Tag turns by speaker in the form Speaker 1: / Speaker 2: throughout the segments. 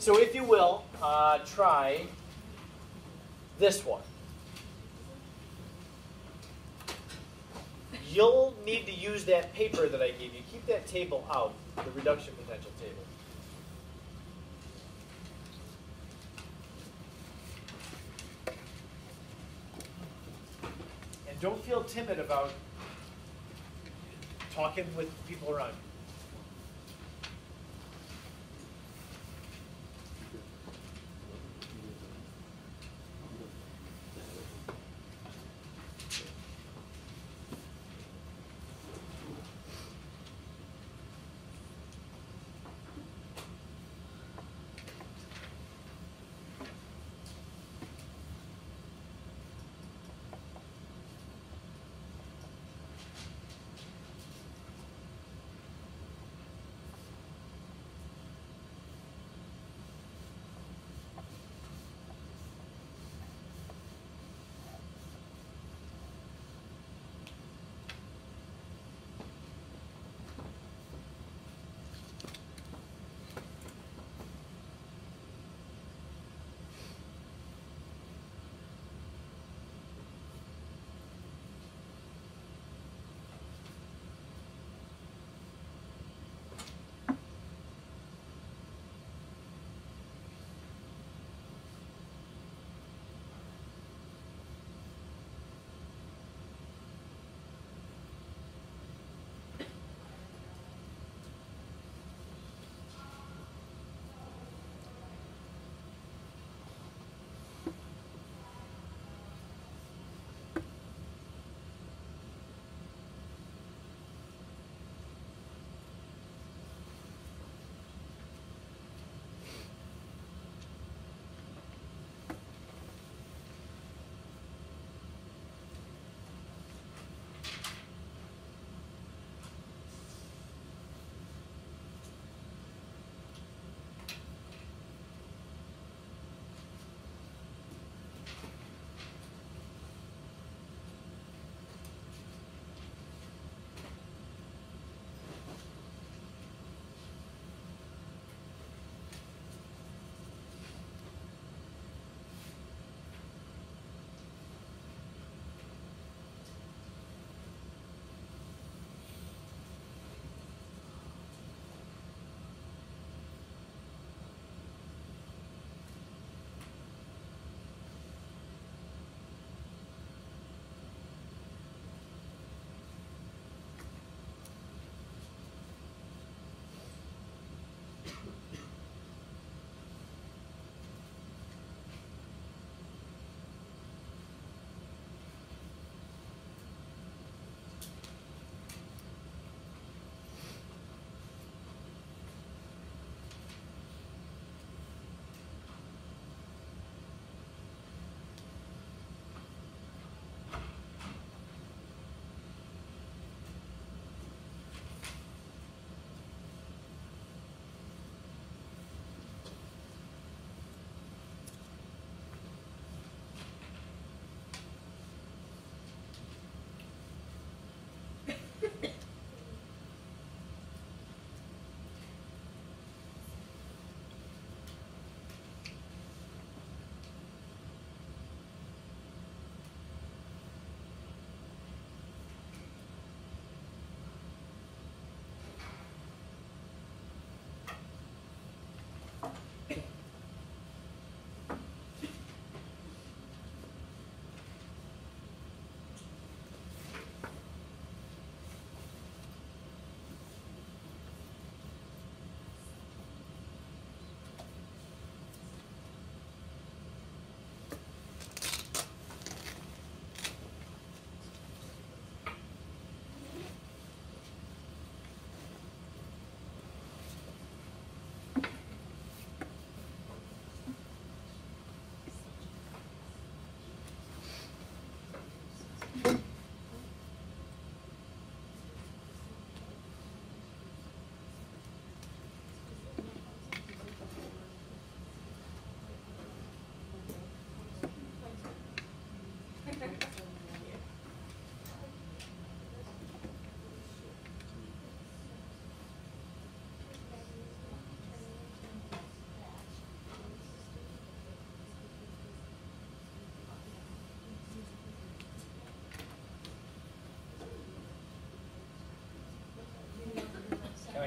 Speaker 1: So if you will, try this one. You'll need to use that paper that I gave you. Keep that table out, the reduction potential table. And don't feel timid about talking with people around you.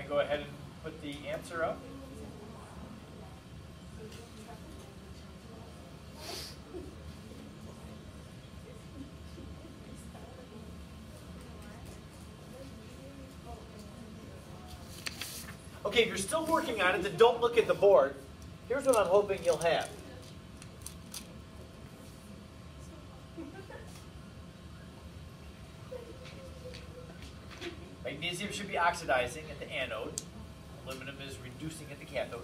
Speaker 1: to go ahead and put the answer up? Okay, if you're still working on it, then don't look at the board. Here's what I'm hoping you'll have. Magnesium should be oxidizing at the anode. Aluminum is reducing at the cathode.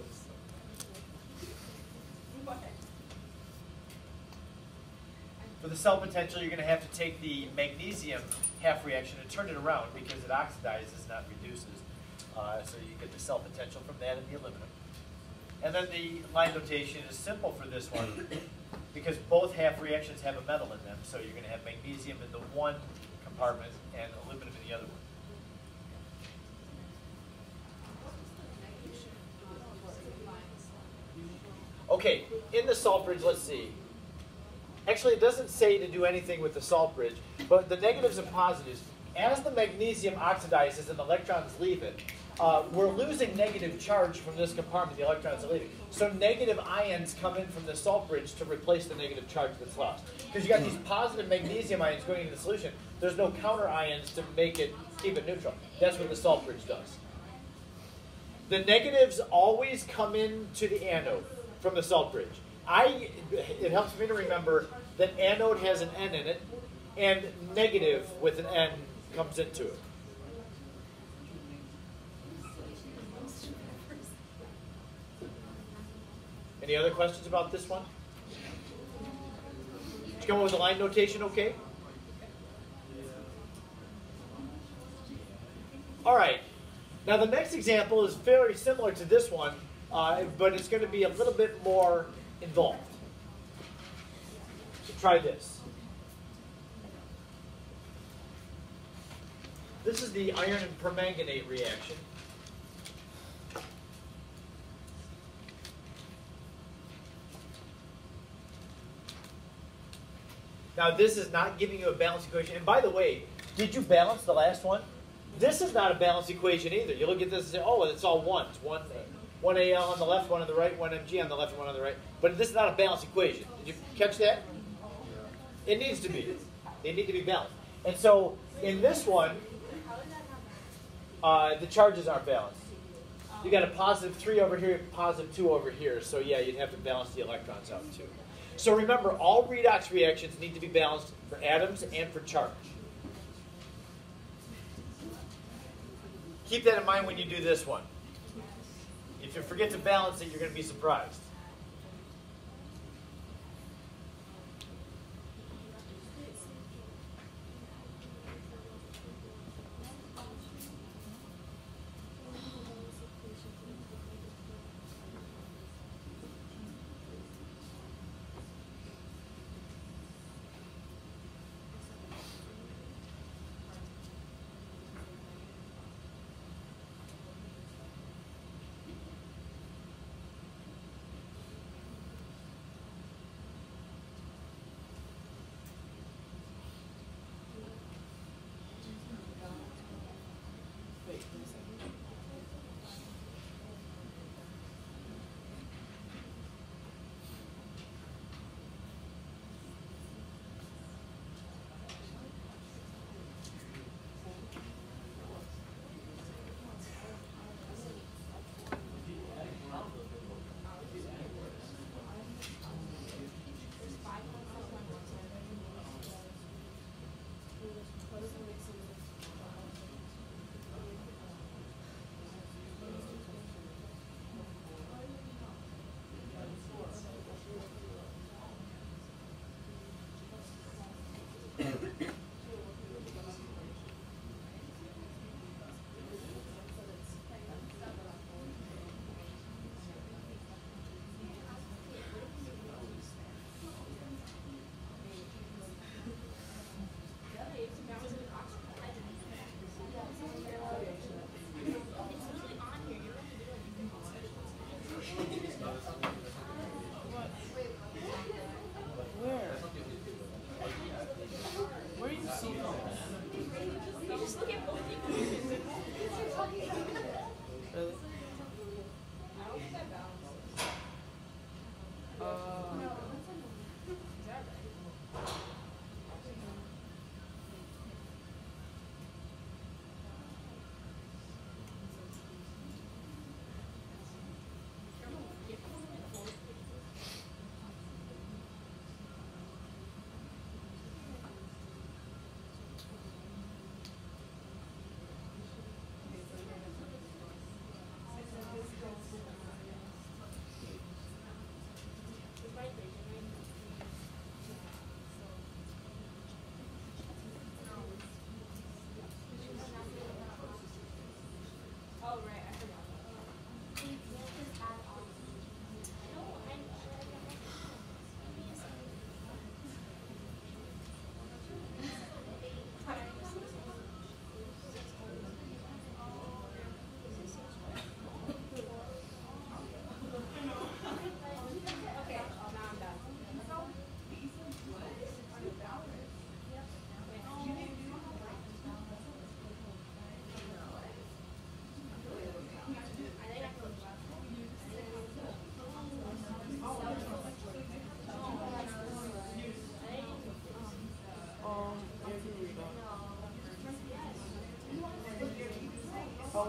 Speaker 1: For the cell potential, you're going to have to take the magnesium half reaction and turn it around because it oxidizes, not reduces. So you get the cell potential from that in the aluminum. And then the line notation is simple for this one because both half reactions have a metal in them. So you're going to have magnesium in the one compartment and aluminum in the other one. Okay, in the salt bridge, let's see. Actually, it doesn't say to do anything with the salt bridge, but the negatives and positives, as the magnesium oxidizes and the electrons leave it, we're losing negative charge from this compartment, the electrons are leaving. So negative ions come in from the salt bridge to replace the negative charge that's lost. Because you got these positive magnesium ions going into the solution, there's no counter ions to make it, keep it neutral. That's what the salt bridge does. The negatives always come into the anode from the salt bridge. It helps me to remember that anode has an N in it, and negative with an N comes into it. Any other questions about this one? Did you come up with the line notation okay? All right. Now the next example is very similar to this one, but it's going to be a little bit more involved. So try this. This is the iron and permanganate reaction. Now this is not giving you a balanced equation. And by the way, did you balance the last one? This is not a balanced equation either. You look at this and say, oh, it's all ones. One AL on the left, one on the right, one MG on the left, one on the right. But this is not a balanced equation. Did you catch that? It needs to be. They need to be balanced. And so in this one, the charges aren't balanced. You got a positive 3 over here, positive 2 over here. So yeah, you'd have to balance the electrons out too. So remember, all redox reactions need to be balanced for atoms and for charge. Keep that in mind when you do this one. If you forget to balance it, you're going to be surprised.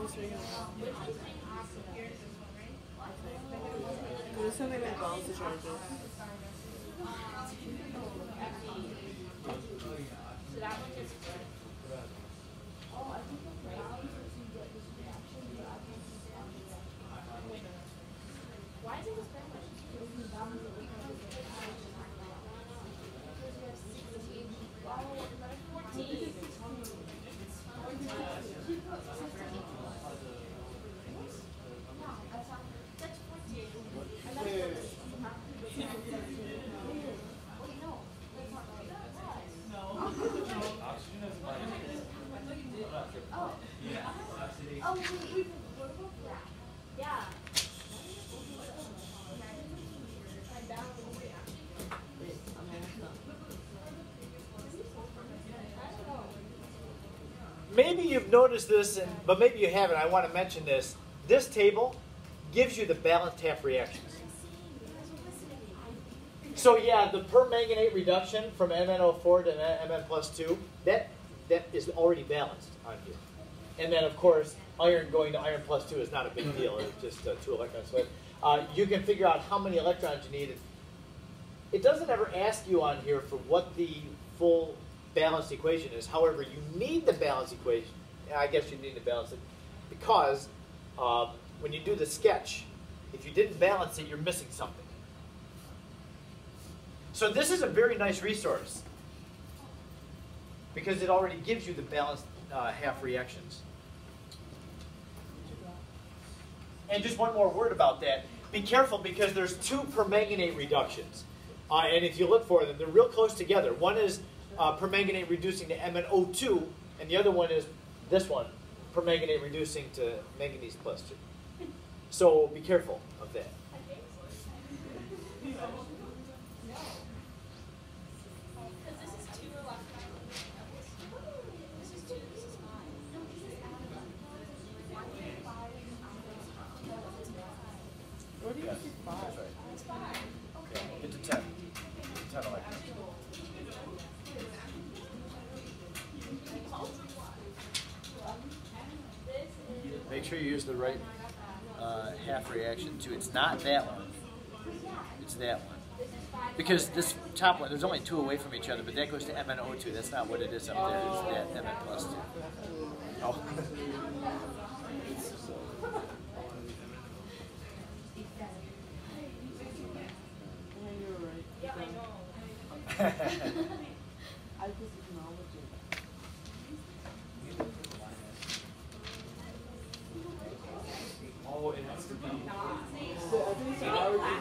Speaker 2: There's something that balance the charges.
Speaker 3: Why is it this bad?
Speaker 1: Maybe you've noticed this, but maybe you haven't. I want to mention this. This table gives you the balanced half reactions. So yeah, the permanganate reduction from MnO4 to Mn plus 2, that is already balanced on here. And then of course, iron going to iron plus 2 is not a big deal. It's just 2 electrons split. You can figure out how many electrons you need. It doesn't ever ask you on here for what the full balanced equation is. However, you need the balanced equation. I guess you need to balance it because when you do the sketch, if you didn't balance it, you're missing something. So this is a very nice resource because it already gives you the balanced half reactions. And just one more word about that. Be careful because there's 2 permanganate reductions. And if you look for them, they're real close together. One is permanganate reducing to MnO2, and the other one is this one, permanganate reducing to manganese plus 2. So be careful of that.
Speaker 2: Where do you see 5?
Speaker 1: That's right. Okay, get to 10. 10 electrons. Make sure you use the right half reaction too. It's not that one. It's that one. Because this top one, there's only 2 away from each other, but that goes to MnO2. That's not what it is up there. It's that Mn plus 2. Oh.
Speaker 2: Yeah, I know. I just acknowledge it.
Speaker 4: Oh, it has to be.
Speaker 2: So I think it's already.